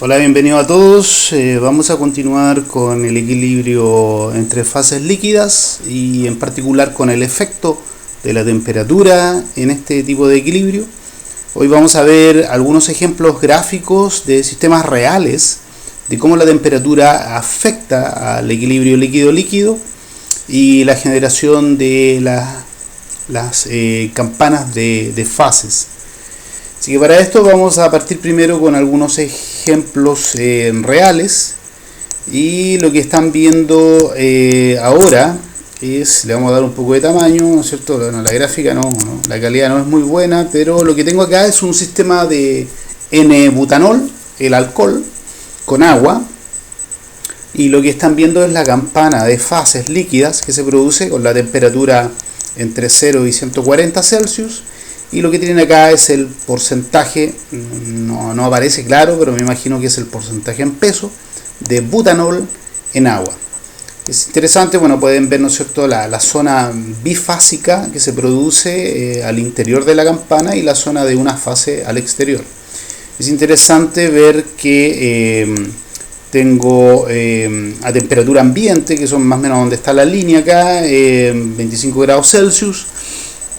Hola, bienvenidos a todos. Vamos a continuar con el equilibrio entre fases líquidas y en particular con el efecto de la temperatura en este tipo de equilibrio. Hoy vamos a ver algunos ejemplos gráficos de sistemas reales de cómo la temperatura afecta al equilibrio líquido-líquido y la generación de las campanas de fases. Así que para esto vamos a partir primero con algunos ejemplos reales, y lo que están viendo ahora es, le vamos a dar un poco de tamaño, ¿no es cierto? Bueno, la gráfica no, la calidad no es muy buena, pero lo que tengo acá es un sistema de N-butanol, el alcohol, con agua, y lo que están viendo es la campana de fases líquidas que se produce con la temperatura entre 0 y 140 Celsius. Y lo que tienen acá es el porcentaje, no aparece claro, pero me imagino que es el porcentaje en peso de butanol en agua. Es interesante, bueno, pueden ver, ¿no es cierto?, la zona bifásica que se produce al interior de la campana y la zona de una fase al exterior. Es interesante ver que tengo a temperatura ambiente, que son más o menos donde está la línea acá, 25 grados Celsius,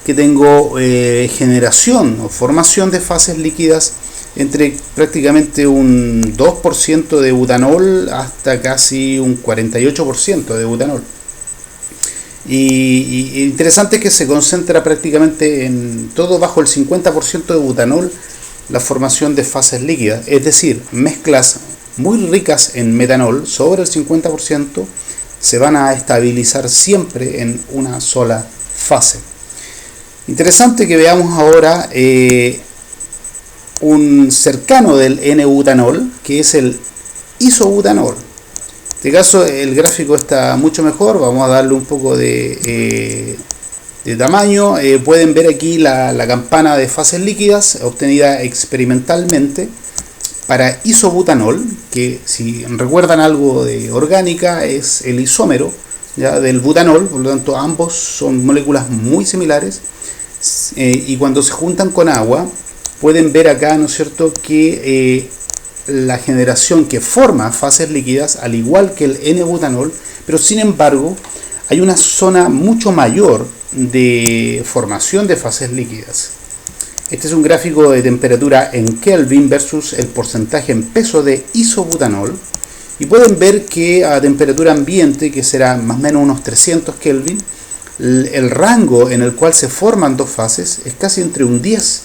que tengo generación o formación de fases líquidas entre prácticamente un 2% de butanol hasta casi un 48% de butanol. Y interesante que se concentra prácticamente en todo bajo el 50% de butanol la formación de fases líquidas, es decir, mezclas muy ricas en metanol sobre el 50% se van a estabilizar siempre en una sola fase. Interesante que veamos ahora un cercano del N-butanol, que es el isobutanol. En este caso el gráfico está mucho mejor, vamos a darle un poco de tamaño. Pueden ver aquí la campana de fases líquidas obtenida experimentalmente para isobutanol, que si recuerdan algo de orgánica es el isómero ya del butanol, por lo tanto ambos son moléculas muy similares. Y cuando se juntan con agua pueden ver acá, ¿no es cierto?, que la generación que forma fases líquidas al igual que el N-butanol, pero sin embargo hay una zona mucho mayor de formación de fases líquidas. Este es un gráfico de temperatura en Kelvin versus el porcentaje en peso de isobutanol, y pueden ver que a temperatura ambiente, que será más o menos unos 300 Kelvin, el rango en el cual se forman dos fases es casi entre un 10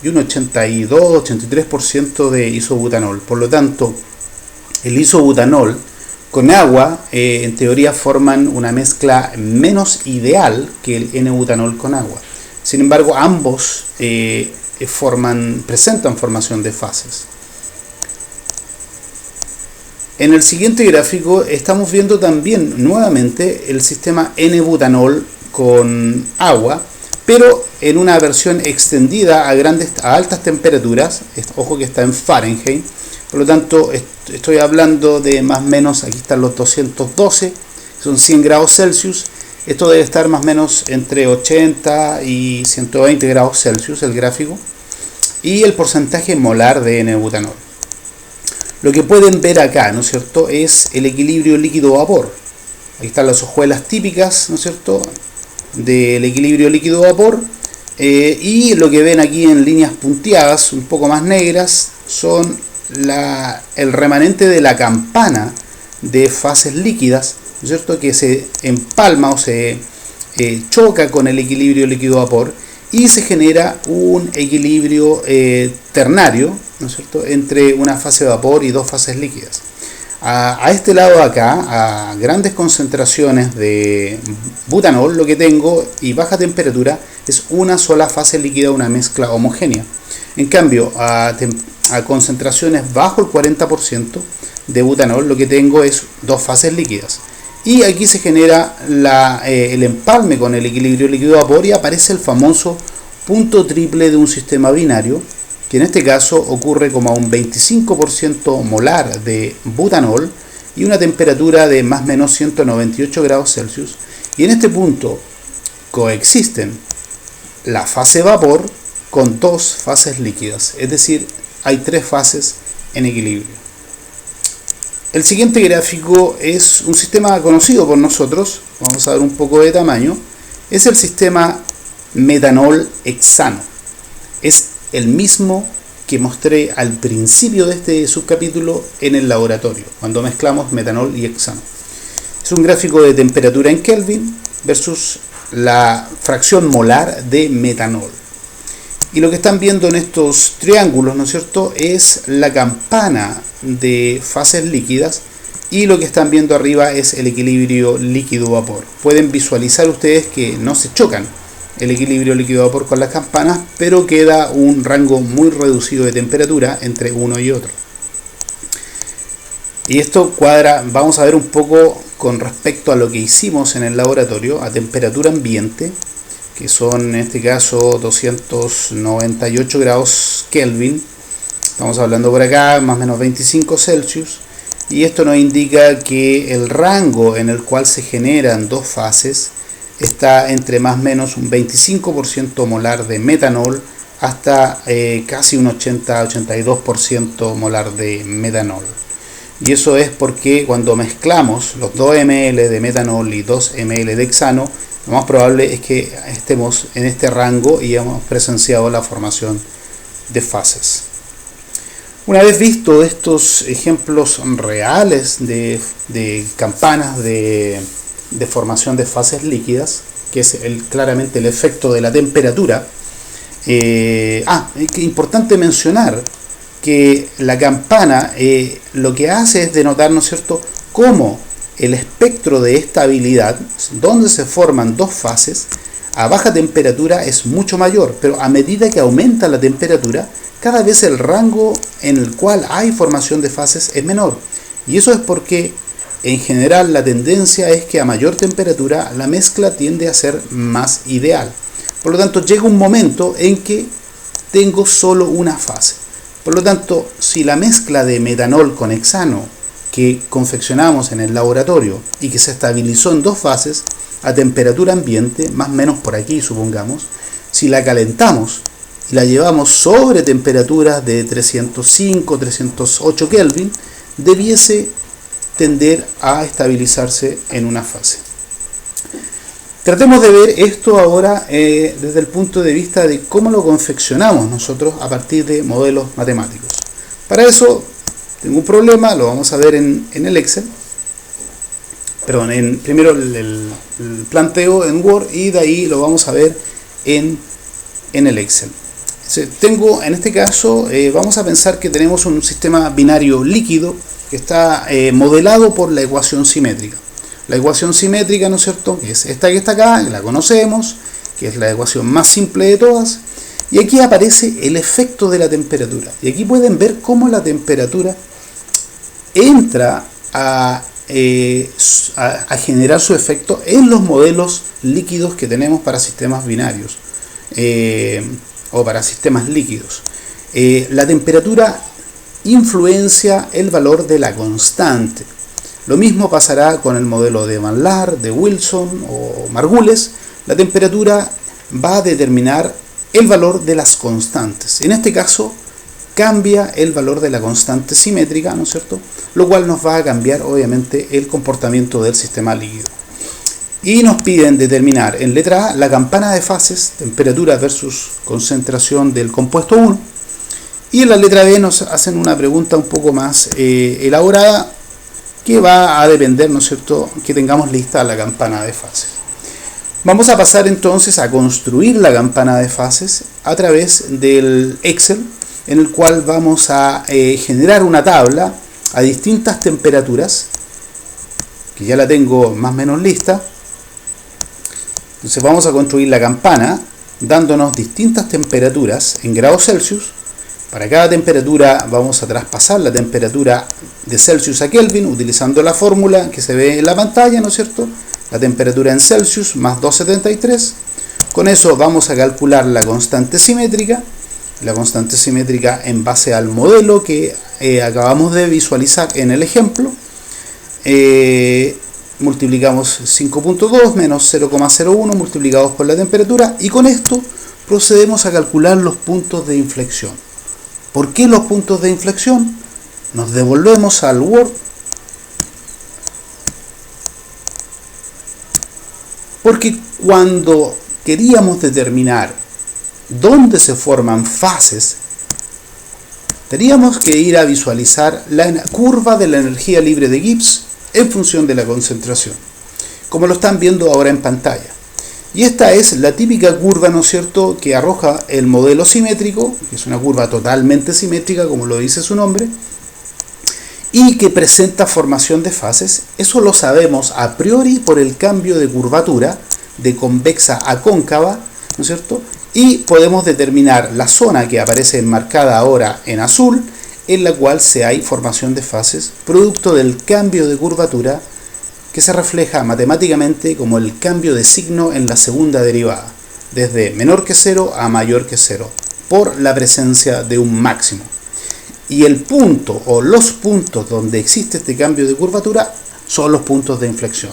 y un 82-83% de isobutanol. Por lo tanto, el isobutanol con agua en teoría forman una mezcla menos ideal que el N-butanol con agua. Sin embargo, ambos presentan formación de fases. En el siguiente gráfico estamos viendo también nuevamente el sistema N-butanol con agua, pero en una versión extendida a altas temperaturas. Ojo que está en Fahrenheit, por lo tanto estoy hablando de más o menos, aquí están los 212, son 100 grados Celsius. Esto debe estar más o menos entre 80 y 120 grados Celsius el gráfico, y el porcentaje molar de N-butanol. Lo que pueden ver acá, ¿no es cierto?, es el equilibrio líquido-vapor. Ahí están las hojuelas típicas, ¿no es cierto?, del equilibrio líquido-vapor. Y lo que ven aquí en líneas punteadas, un poco más negras, son el remanente de la campana de fases líquidas, ¿no es cierto?, que se empalma o se choca con el equilibrio líquido-vapor y se genera un equilibrio ternario, ¿no es cierto?, entre una fase de vapor y dos fases líquidas. A este lado de acá, a grandes concentraciones de butanol, lo que tengo y baja temperatura es una sola fase líquida, una mezcla homogénea. En cambio, a concentraciones bajo el 40% de butanol, lo que tengo es dos fases líquidas. Y aquí se genera el empalme con el equilibrio líquido-vapor y aparece el famoso punto triple de un sistema binario, que en este caso ocurre como a un 25% molar de butanol y una temperatura de más o menos 198 grados Celsius. Y en este punto coexisten la fase vapor con dos fases líquidas, es decir, hay tres fases en equilibrio. El siguiente gráfico es un sistema conocido por nosotros, vamos a ver un poco de tamaño, es el sistema metanol-hexano. Es el mismo que mostré al principio de este subcapítulo en el laboratorio, cuando mezclamos metanol y hexano. Es un gráfico de temperatura en Kelvin versus la fracción molar de metanol. Y lo que están viendo en estos triángulos, ¿no es cierto?, es la campana de fases líquidas, y lo que están viendo arriba es el equilibrio líquido-vapor. Pueden visualizar ustedes que no se chocan el equilibrio líquido-vapor con las campanas, pero queda un rango muy reducido de temperatura entre uno y otro. Y esto cuadra, vamos a ver un poco con respecto a lo que hicimos en el laboratorio a temperatura ambiente, que son en este caso 298 grados Kelvin. Estamos hablando por acá más o menos 25 Celsius, y esto nos indica que el rango en el cual se generan dos fases está entre más o menos un 25% molar de metanol hasta casi un 80-82% molar de metanol. Y eso es porque cuando mezclamos los 2 ml de metanol y 2 ml de hexano, lo más probable es que estemos en este rango y hemos presenciado la formación de fases. Una vez visto estos ejemplos reales de campanas de formación de fases líquidas, que es claramente el efecto de la temperatura, es importante mencionar que la campana lo que hace es denotar, ¿no es cierto?, cómo el espectro de estabilidad, donde se forman dos fases, a baja temperatura es mucho mayor, pero a medida que aumenta la temperatura, cada vez el rango en el cual hay formación de fases es menor. Y eso es porque en general la tendencia es que a mayor temperatura la mezcla tiende a ser más ideal. Por lo tanto, llega un momento en que tengo solo una fase. Por lo tanto, si la mezcla de metanol con hexano que confeccionamos en el laboratorio y que se estabilizó en dos fases a temperatura ambiente, más o menos por aquí supongamos, si la calentamos y la llevamos sobre temperaturas de 305-308 Kelvin, debiese tender a estabilizarse en una fase. Tratemos de ver esto ahora desde el punto de vista de cómo lo confeccionamos nosotros a partir de modelos matemáticos. Para eso tengo un problema, lo vamos a ver en el Excel. Perdón, primero el planteo en Word y de ahí lo vamos a ver en el Excel. Tengo, en este caso, vamos a pensar que tenemos un sistema binario líquido que está modelado por la ecuación simétrica. La ecuación simétrica, ¿no es cierto?, que es esta que está acá, que la conocemos, que es la ecuación más simple de todas. Y aquí aparece el efecto de la temperatura. Y aquí pueden ver cómo la temperatura entra a generar su efecto en los modelos líquidos que tenemos para sistemas binarios o para sistemas líquidos. La temperatura influencia el valor de la constante. Lo mismo pasará con el modelo de Van Laar, de Wilson o Margules. La temperatura va a determinar el valor de las constantes. En este caso, cambia el valor de la constante simétrica, ¿no es cierto?, lo cual nos va a cambiar obviamente el comportamiento del sistema líquido. Y nos piden determinar en letra A la campana de fases, temperatura versus concentración del compuesto 1, y en la letra B nos hacen una pregunta un poco más elaborada, que va a depender, ¿no es cierto?, que tengamos lista la campana de fases. Vamos a pasar entonces a construir la campana de fases a través del Excel, en el cual vamos a generar una tabla a distintas temperaturas, que ya la tengo más o menos lista. Entonces vamos a construir la campana dándonos distintas temperaturas en grados Celsius. Para cada temperatura vamos a traspasar la temperatura de Celsius a Kelvin utilizando la fórmula que se ve en la pantalla, ¿no es cierto?, la temperatura en Celsius más 273. Con eso vamos a calcular la constante simétrica en base al modelo que acabamos de visualizar en el ejemplo. Multiplicamos 5.2 menos 0,01 multiplicados por la temperatura, y con esto procedemos a calcular los puntos de inflexión. ¿Por qué los puntos de inflexión? Nos devolvemos al Word Porque cuando queríamos determinar dónde se forman fases, teníamos que ir a visualizar la curva de la energía libre de Gibbs en función de la concentración, como lo están viendo ahora en pantalla. Y esta es la típica curva, ¿no es cierto?, que arroja el modelo simétrico, que es una curva totalmente simétrica, como lo dice su nombre, y que presenta formación de fases. Eso lo sabemos a priori por el cambio de curvatura de convexa a cóncava, ¿no es cierto?, y podemos determinar la zona que aparece enmarcada ahora en azul, en la cual hay formación de fases, producto del cambio de curvatura que se refleja matemáticamente como el cambio de signo en la segunda derivada, desde menor que 0 a mayor que 0, por la presencia de un máximo. Y el punto o los puntos donde existe este cambio de curvatura son los puntos de inflexión.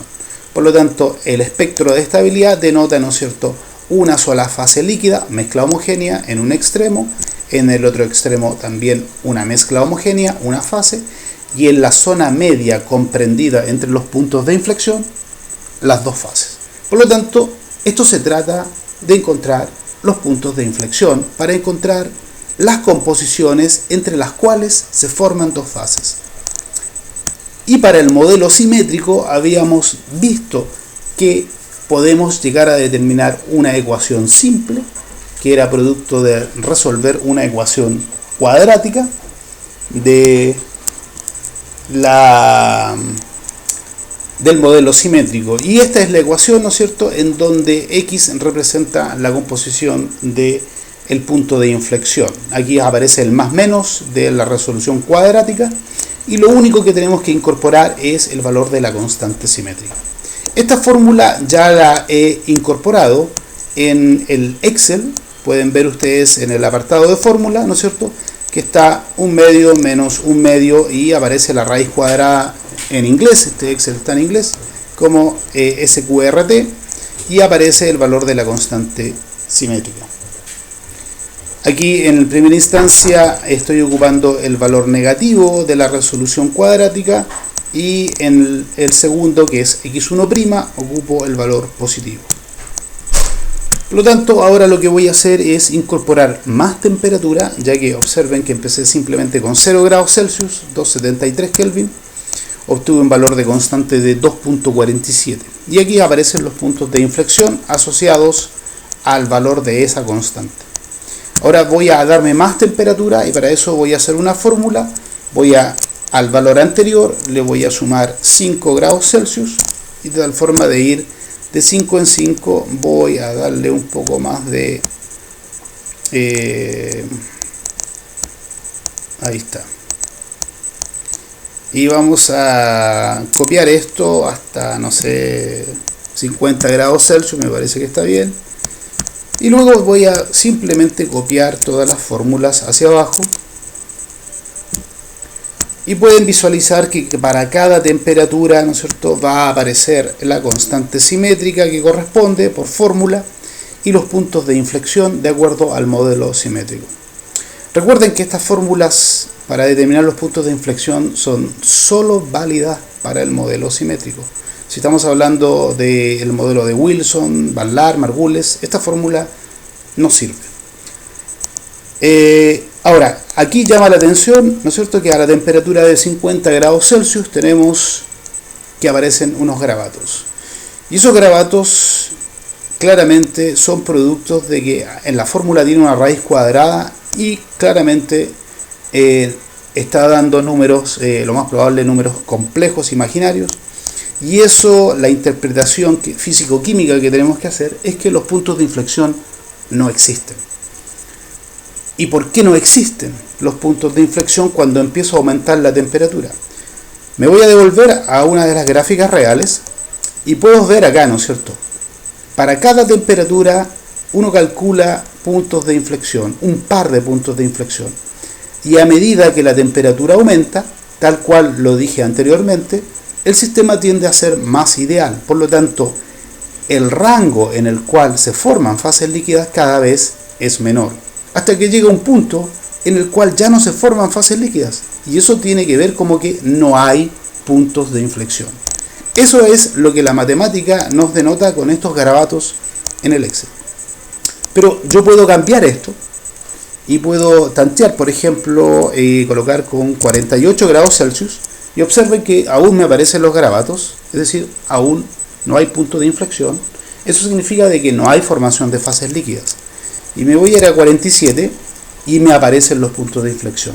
Por lo tanto, el espectro de estabilidad denota, ¿no es cierto?, una sola fase líquida, mezcla homogénea en un extremo, en el otro extremo también una mezcla homogénea, una fase, y en la zona media comprendida entre los puntos de inflexión, las dos fases. Por lo tanto, esto se trata de encontrar los puntos de inflexión para encontrar las composiciones entre las cuales se forman dos fases. Y para el modelo simétrico habíamos visto que podemos llegar a determinar una ecuación simple, que era producto de resolver una ecuación cuadrática del modelo simétrico. Y esta es la ecuación, ¿no es cierto?, en donde X representa la composición del punto de inflexión. Aquí aparece el más menos de la resolución cuadrática, y lo único que tenemos que incorporar es el valor de la constante simétrica. Esta fórmula ya la he incorporado en el Excel. Pueden ver ustedes en el apartado de fórmula, ¿no es cierto?, que está 1 medio menos 1 medio y aparece la raíz cuadrada en inglés. Este Excel está en inglés como SQRT, y aparece el valor de la constante simétrica. Aquí en primera instancia estoy ocupando el valor negativo de la resolución cuadrática, y en el segundo, que es x1', ocupo el valor positivo. Por lo tanto, ahora lo que voy a hacer es incorporar más temperatura, ya que observen que empecé simplemente con 0 grados Celsius, 273 Kelvin, obtuve un valor de constante de 2.47, y aquí aparecen los puntos de inflexión asociados al valor de esa constante. Ahora voy a darme más temperatura, y para eso voy a hacer una fórmula. Al valor anterior le voy a sumar 5 grados Celsius, y de tal forma de ir de 5 en 5 voy a darle un poco más de... ahí está. Y vamos a copiar esto hasta, no sé, 50 grados Celsius, me parece que está bien. Y luego voy a simplemente copiar todas las fórmulas hacia abajo. Y pueden visualizar que para cada temperatura, ¿no es cierto?, va a aparecer la constante simétrica que corresponde por fórmula y los puntos de inflexión de acuerdo al modelo simétrico. Recuerden que estas fórmulas para determinar los puntos de inflexión son solo válidas para el modelo simétrico. Si estamos hablando del modelo de Wilson, Van Laar, Margules, esta fórmula no sirve. Ahora, aquí llama la atención, ¿no es cierto?, que a la temperatura de 50 grados Celsius tenemos que aparecen unos garabatos. Y esos garabatos claramente son productos de que en la fórmula tiene una raíz cuadrada, y claramente está dando números, lo más probable números complejos imaginarios. Y eso, la interpretación físico-química que tenemos que hacer es que los puntos de inflexión no existen. ¿Y por qué no existen los puntos de inflexión cuando empiezo a aumentar la temperatura? Me voy a devolver a una de las gráficas reales y puedo ver acá, ¿no es cierto? Para cada temperatura uno calcula puntos de inflexión, un par de puntos de inflexión. Y a medida que la temperatura aumenta, tal cual lo dije anteriormente, el sistema tiende a ser más ideal. Por lo tanto, el rango en el cual se forman fases líquidas cada vez es menor, hasta que llega un punto en el cual ya no se forman fases líquidas, y eso tiene que ver como que no hay puntos de inflexión. Eso es lo que la matemática nos denota con estos garabatos en el Excel. Pero yo puedo cambiar esto y puedo tantear, por ejemplo, colocar con 48 grados Celsius y observen que aún me aparecen los garabatos, es decir, aún no hay punto de inflexión. Eso significa de que no hay formación de fases líquidas. Y me voy a ir a 47 y me aparecen los puntos de inflexión.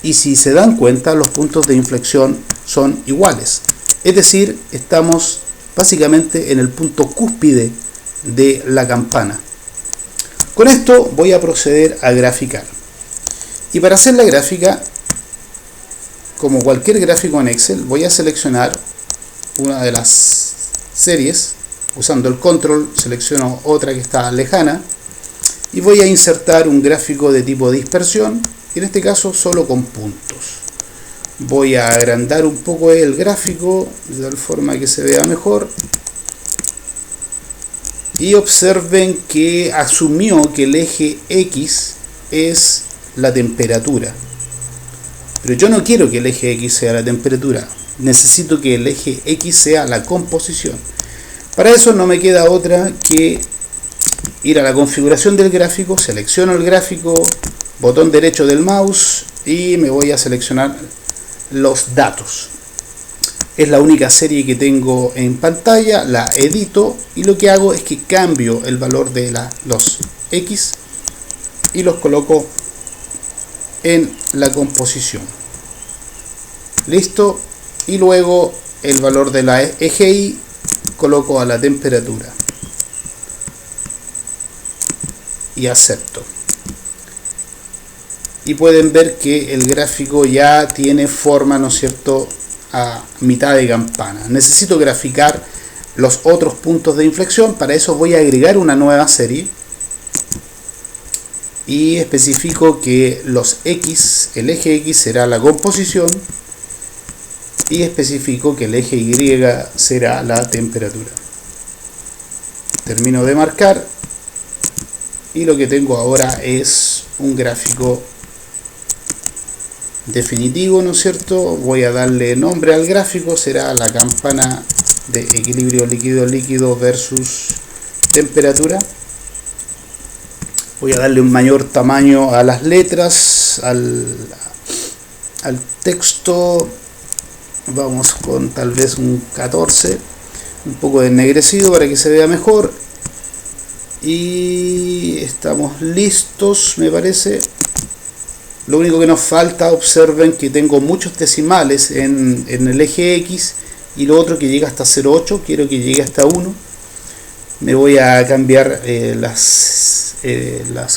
Y si se dan cuenta, los puntos de inflexión son iguales. Es decir, estamos básicamente en el punto cúspide de la campana. Con esto voy a proceder a graficar. Y para hacer la gráfica, como cualquier gráfico en Excel, voy a seleccionar una de las series. Usando el control, selecciono otra que está lejana. Y voy a insertar un gráfico de tipo dispersión. En este caso solo con puntos. Voy a agrandar un poco el gráfico de tal forma que se vea mejor. Y observen que asumió que el eje X es la temperatura. Pero yo no quiero que el eje X sea la temperatura. Necesito que el eje X sea la composición. Para eso no me queda otra que ir a la configuración del gráfico, selecciono el gráfico, botón derecho del mouse y me voy a seleccionar los datos. Es la única serie que tengo en pantalla, la edito y lo que hago es que cambio el valor de los X y los coloco en la composición. Listo. Y luego el valor de la eje Y coloco a la temperatura. Y acepto. Y pueden ver que el gráfico ya tiene forma, ¿no es cierto?, a mitad de campana. Necesito graficar los otros puntos de inflexión. Para eso voy a agregar una nueva serie y especifico que los X, el eje X será la composición y especifico que el eje Y será la temperatura. Termino de marcar y lo que tengo ahora es un gráfico definitivo, ¿no es cierto? Voy a darle nombre al gráfico, será la campana de equilibrio líquido-líquido versus temperatura. Voy a darle un mayor tamaño a las letras, al texto. Vamos con tal vez un 14, un poco de ennegrecido para que se vea mejor. Y estamos listos, me parece. Lo único que nos falta, observen que tengo muchos decimales en el eje X y lo otro que llega hasta 0,8, quiero que llegue hasta 1. Me voy a cambiar las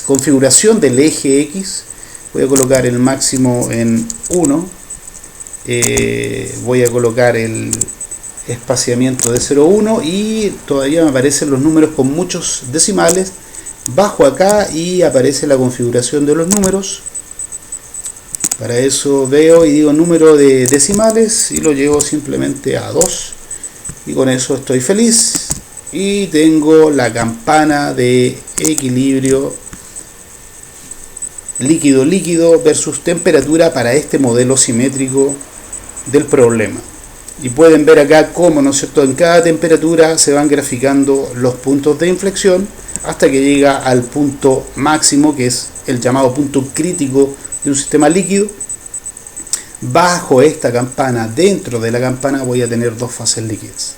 configuración del eje X, voy a colocar el máximo en 1, voy a colocar el espaciamiento de 0,1 y todavía me aparecen los números con muchos decimales. Bajo acá y aparece la configuración de los números. Para eso veo y digo número de decimales y lo llevo simplemente a 2 y con eso estoy feliz y tengo la campana de equilibrio líquido-líquido versus temperatura para este modelo simétrico del problema. Y pueden ver acá cómo, ¿no es cierto?, en cada temperatura se van graficando los puntos de inflexión hasta que llega al punto máximo, que es el llamado punto crítico de un sistema líquido. Bajo esta campana, dentro de la campana, voy a tener dos fases líquidas.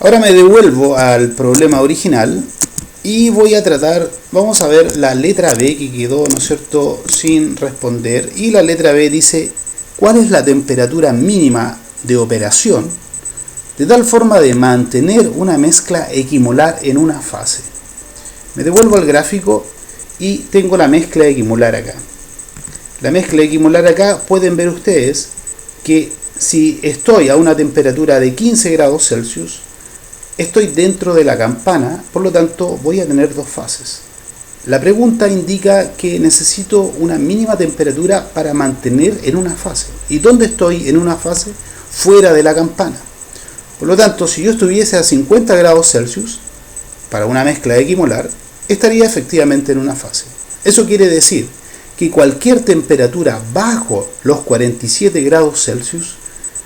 Ahora me devuelvo al problema original y voy a tratar, vamos a ver la letra B que quedó, ¿no es cierto?, sin responder. Y la letra B dice, ¿cuál es la temperatura mínima de operación de tal forma de mantener una mezcla equimolar en una fase? Me devuelvo al gráfico y tengo la mezcla equimolar acá. La mezcla equimolar acá, pueden ver ustedes que si estoy a una temperatura de 15 grados Celsius, estoy dentro de la campana, por lo tanto voy a tener dos fases. La pregunta indica que necesito una mínima temperatura para mantener en una fase. ¿Y dónde estoy en una fase? Fuera de la campana. Por lo tanto, si yo estuviese a 50 grados Celsius, para una mezcla equimolar, estaría efectivamente en una fase. Eso quiere decir que cualquier temperatura bajo los 47 grados Celsius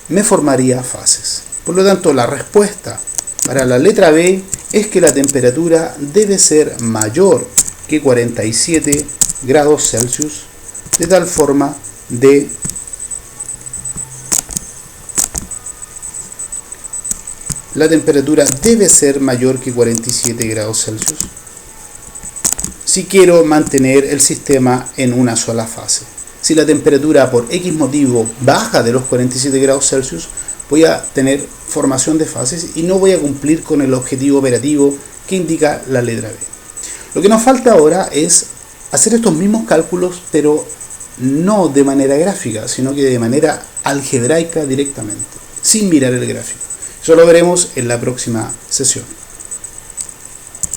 me formaría fases. Por lo tanto, la respuesta para la letra B es que la temperatura debe ser mayor que 47 grados Celsius, de tal forma de la temperatura debe ser mayor que 47 grados Celsius si quiero mantener el sistema en una sola fase. Si la temperatura por X motivo baja de los 47 grados Celsius, voy a tener formación de fases y no voy a cumplir con el objetivo operativo que indica la letra B. Lo que nos falta ahora es hacer estos mismos cálculos, pero no de manera gráfica, sino que de manera algebraica directamente, sin mirar el gráfico. Eso lo veremos en la próxima sesión.